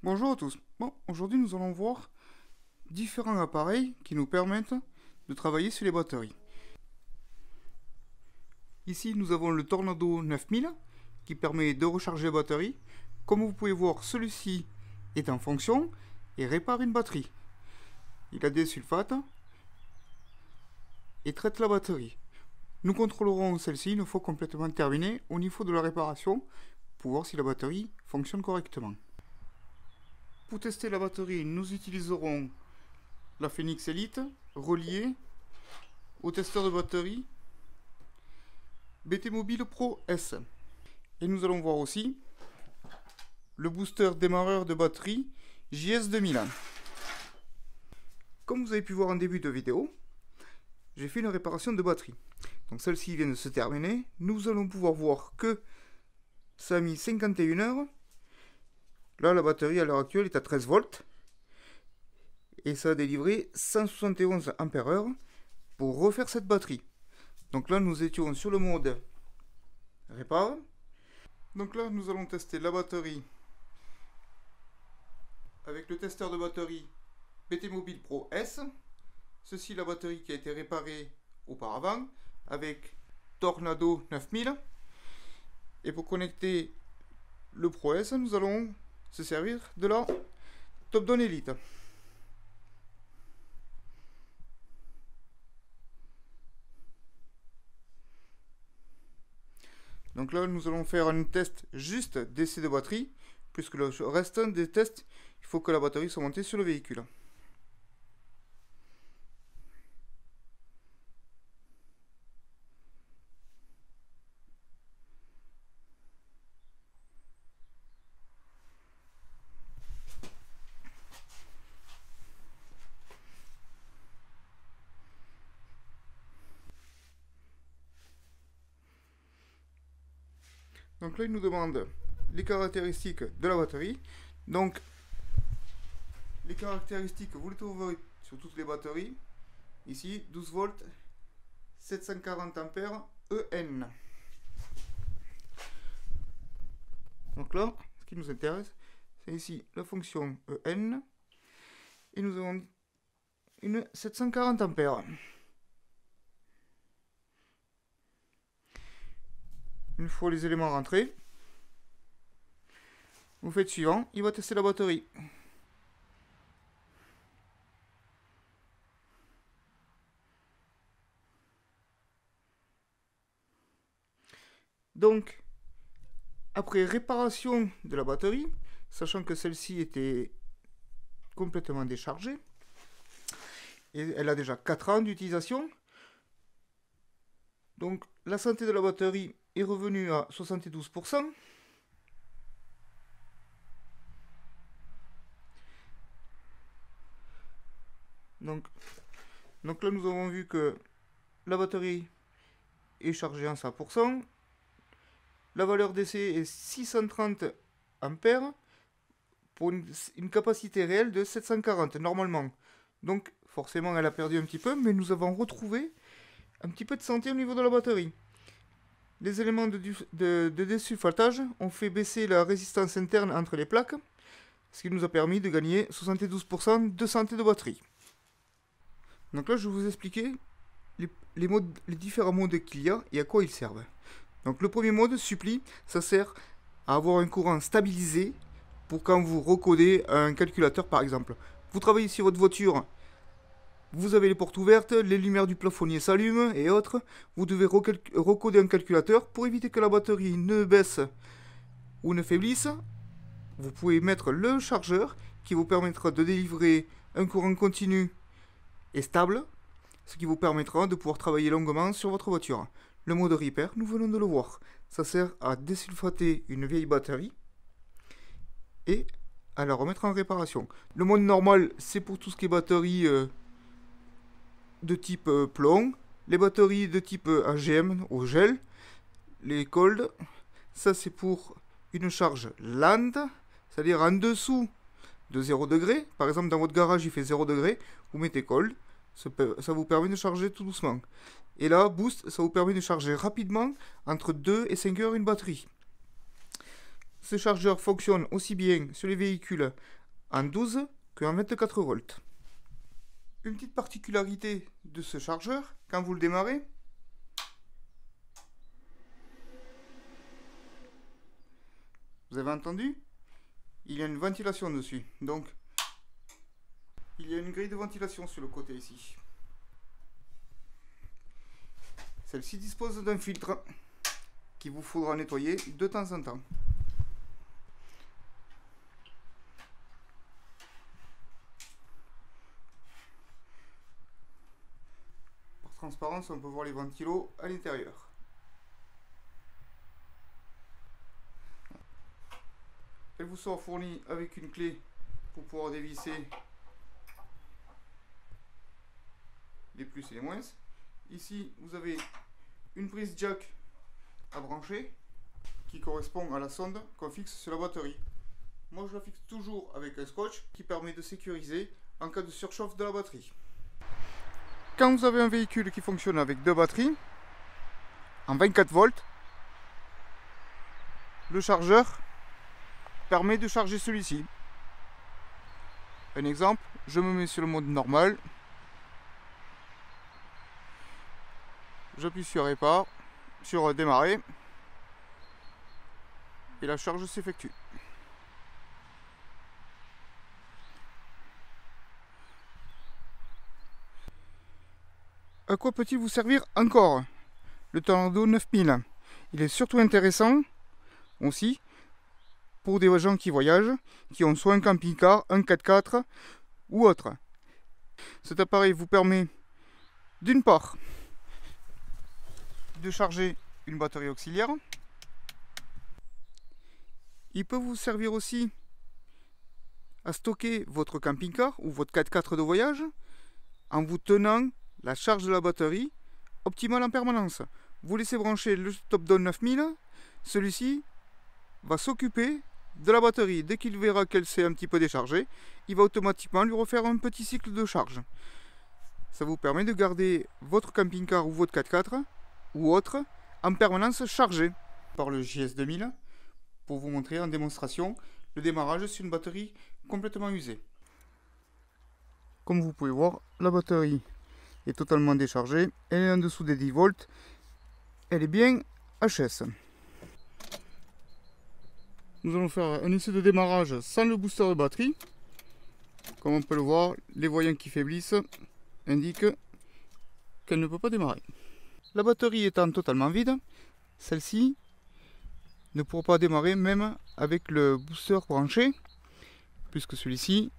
Bonjour à tous. Bon, aujourd'hui nous allons voir différents appareils qui nous permettent de travailler sur les batteries. Ici nous avons le Tornado 9000 qui permet de recharger les batteries. Comme vous pouvez voir, celui-ci est en fonction et répare une batterie. Il a des sulfates et traite la batterie. Nous contrôlerons celle-ci une fois complètement terminée au niveau de la réparation pour voir si la batterie fonctionne correctement. Pour tester la batterie, nous utiliserons la Phoenix Elite reliée au testeur de batterie BT Mobile Pro S. Et nous allons voir aussi le booster démarreur de batterie JS 2000. Comme vous avez pu voir en début de vidéo, j'ai fait une réparation de batterie. Donc celle-ci vient de se terminer. Nous allons pouvoir voir que ça a mis 51 heures. Là, la batterie à l'heure actuelle est à 13 volts. Et ça a délivré 171 ampères-heure pour refaire cette batterie. Donc là, nous étions sur le mode répare. Donc là, nous allons tester la batterie avec le testeur de batterie BT Mobile Pro S. Ceci, la batterie qui a été réparée auparavant avec Tornado 9000. Et pour connecter le Pro S, nous allons se servir de la Topdon Elite. Donc là, nous allons faire un test juste d'essai de batterie, puisque le reste des tests, il faut que la batterie soit montée sur le véhicule. Donc là, il nous demande les caractéristiques de la batterie. Donc, les caractéristiques, vous les trouverez sur toutes les batteries. Ici, 12 volts, 740 ampères, EN. Donc là, ce qui nous intéresse, c'est ici la fonction EN. Et nous avons une 740 ampères. Une fois les éléments rentrés, vous faites suivant, il va tester la batterie. Donc, après réparation de la batterie, sachant que celle-ci était complètement déchargée, et elle a déjà 4 ans d'utilisation, donc la santé de la batterie est revenue à 72%. Donc là, nous avons vu que la batterie est chargée à 100%. La valeur d'essai est 630 ampères pour une capacité réelle de 740 normalement. Donc forcément, elle a perdu un petit peu, mais nous avons retrouvé un petit peu de santé au niveau de la batterie. Les éléments de désulfatage ont fait baisser la résistance interne entre les plaques, ce qui nous a permis de gagner 72% de santé de batterie. Donc là, je vais vous expliquer les différents modes qu'il y a et à quoi ils servent. Donc le premier mode, suppli, ça sert à avoir un courant stabilisé pour quand vous recodez un calculateur par exemple. Vous travaillez sur votre voiture, vous avez les portes ouvertes, les lumières du plafonnier s'allument et autres. Vous devez recoder un calculateur pour éviter que la batterie ne baisse ou ne faiblisse. Vous pouvez mettre le chargeur qui vous permettra de délivrer un courant continu et stable, ce qui vous permettra de pouvoir travailler longuement sur votre voiture. Le mode repair, nous venons de le voir, ça sert à désulfater une vieille batterie et à la remettre en réparation. Le mode normal, c'est pour tout ce qui est batterie de type plomb, les batteries de type AGM au gel, les cold, ça c'est pour une charge lente, c'est-à-dire en dessous de 0 degré. Par exemple, dans votre garage il fait 0 degré, vous mettez cold, ça vous permet de charger tout doucement. Et là, boost, ça vous permet de charger rapidement entre 2 et 5 heures une batterie. Ce chargeur fonctionne aussi bien sur les véhicules en 12 qu'en 24 volts. Une petite particularité de ce chargeur, quand vous le démarrez, vous avez entendu? Il y a une ventilation dessus. Donc, il y a une grille de ventilation sur le côté ici. Celle-ci dispose d'un filtre qu'il vous faudra nettoyer de temps en temps. Par transparence, on peut voir les ventilos à l'intérieur. Elle vous sera fournie avec une clé pour pouvoir dévisser les plus et les moins. Ici, vous avez une prise jack à brancher qui correspond à la sonde qu'on fixe sur la batterie. Moi, je la fixe toujours avec un scotch qui permet de sécuriser en cas de surchauffe de la batterie. Quand vous avez un véhicule qui fonctionne avec deux batteries, en 24 volts, le chargeur permet de charger celui-ci. Un exemple, je me mets sur le mode normal. J'appuie sur Répar, sur Démarrer. Et la charge s'effectue. À quoi peut-il vous servir encore? Le Tornado 9000. Il est surtout intéressant aussi pour des gens qui voyagent, qui ont soit un camping-car, un 4x4 ou autre. Cet appareil vous permet d'une part de charger une batterie auxiliaire. Il peut vous servir aussi à stocker votre camping-car ou votre 4x4 de voyage en vous tenant la charge de la batterie optimale en permanence. Vous laissez brancher le Top-Down 9000, celui-ci va s'occuper de la batterie. Dès qu'il verra qu'elle s'est un petit peu déchargée, il va automatiquement lui refaire un petit cycle de charge. Ça vous permet de garder votre camping-car ou votre 4x4 ou autre en permanence chargé. Par le JS2000 pour vous montrer en démonstration le démarrage sur une batterie complètement usée. Comme vous pouvez voir, la batterie est totalement déchargée, elle est en dessous des 10 volts, elle est bien HS. Nous allons faire un essai de démarrage sans le booster de batterie. Comme on peut le voir, les voyants qui faiblissent indiquent qu'elle ne peut pas démarrer. La batterie étant totalement vide, celle-ci ne pourra pas démarrer même avec le booster branché, puisque celui-ci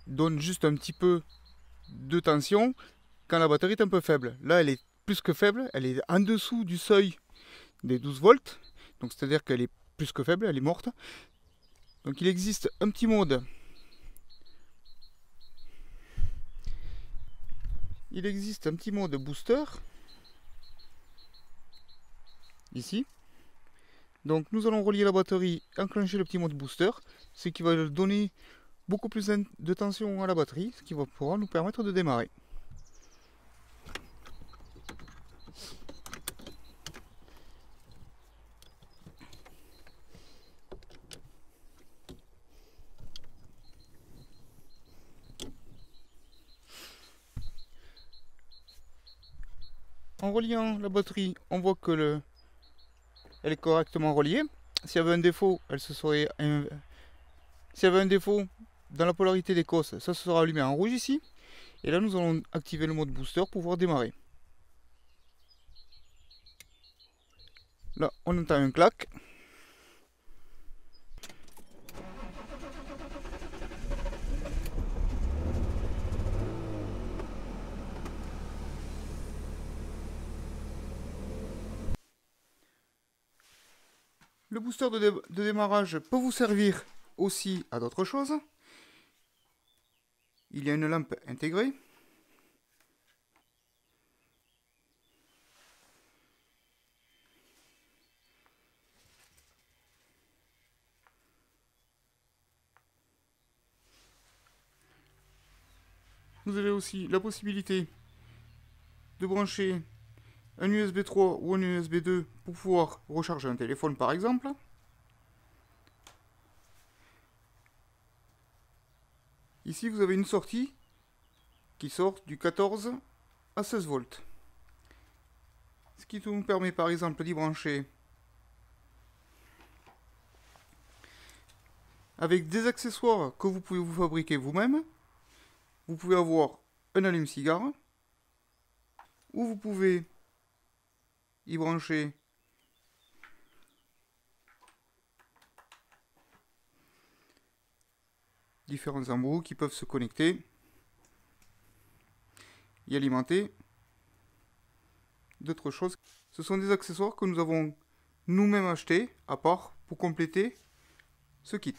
donne juste un petit peu de tension quand la batterie est un peu faible. Là, elle est plus que faible, elle est en dessous du seuil des 12 volts, donc c'est-à-dire qu'elle est plus que faible, elle est morte. Donc il existe un petit mode. Il existe un petit mode booster ici. Donc nous allons relier la batterie, enclencher le petit mode booster, ce qui va donner beaucoup plus de tension à la batterie, ce qui va pouvoir nous permettre de démarrer. En reliant la batterie, on voit que elle est correctement reliée. S'il y avait un défaut, elle se serait... S'il y avait un défaut dans la polarité des cosses, ça se sera allumé en rouge ici. Et là, nous allons activer le mode booster pour pouvoir démarrer. Là, on entend un clac. Le booster de démarrage peut vous servir aussi à d'autres choses. Il y a une lampe intégrée. Vous avez aussi la possibilité de brancher un USB 3 ou un USB 2 pour pouvoir recharger un téléphone par exemple. Ici, vous avez une sortie qui sort du 14 à 16 volts. Ce qui nous permet par exemple d'y brancher avec des accessoires que vous pouvez vous fabriquer vous-même. Vous pouvez avoir un allume-cigare, ou vous pouvez y brancher différents embouts qui peuvent se connecter, y alimenter d'autres choses. Ce sont des accessoires que nous avons nous-mêmes achetés à part pour compléter ce kit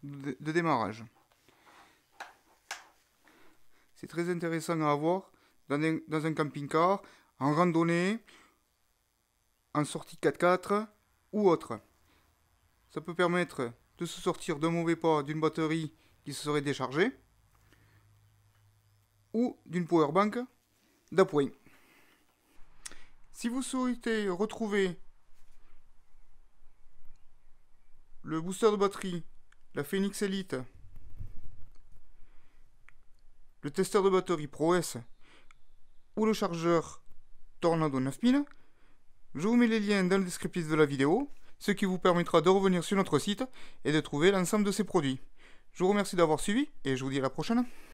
de démarrage. C'est très intéressant à avoir dans un camping-car, en randonnée, en sortie 4x4 ou autre. Ça peut permettre de se sortir d'un mauvais pas d'une batterie qui se serait déchargée ou d'une powerbank d'appoint. Si vous souhaitez retrouver le booster de batterie, la Phoenix Elite, le testeur de batterie ProS ou le chargeur Tornado 9000, je vous mets les liens dans le descriptif de la vidéo, ce qui vous permettra de revenir sur notre site et de trouver l'ensemble de ces produits. Je vous remercie d'avoir suivi et je vous dis à la prochaine.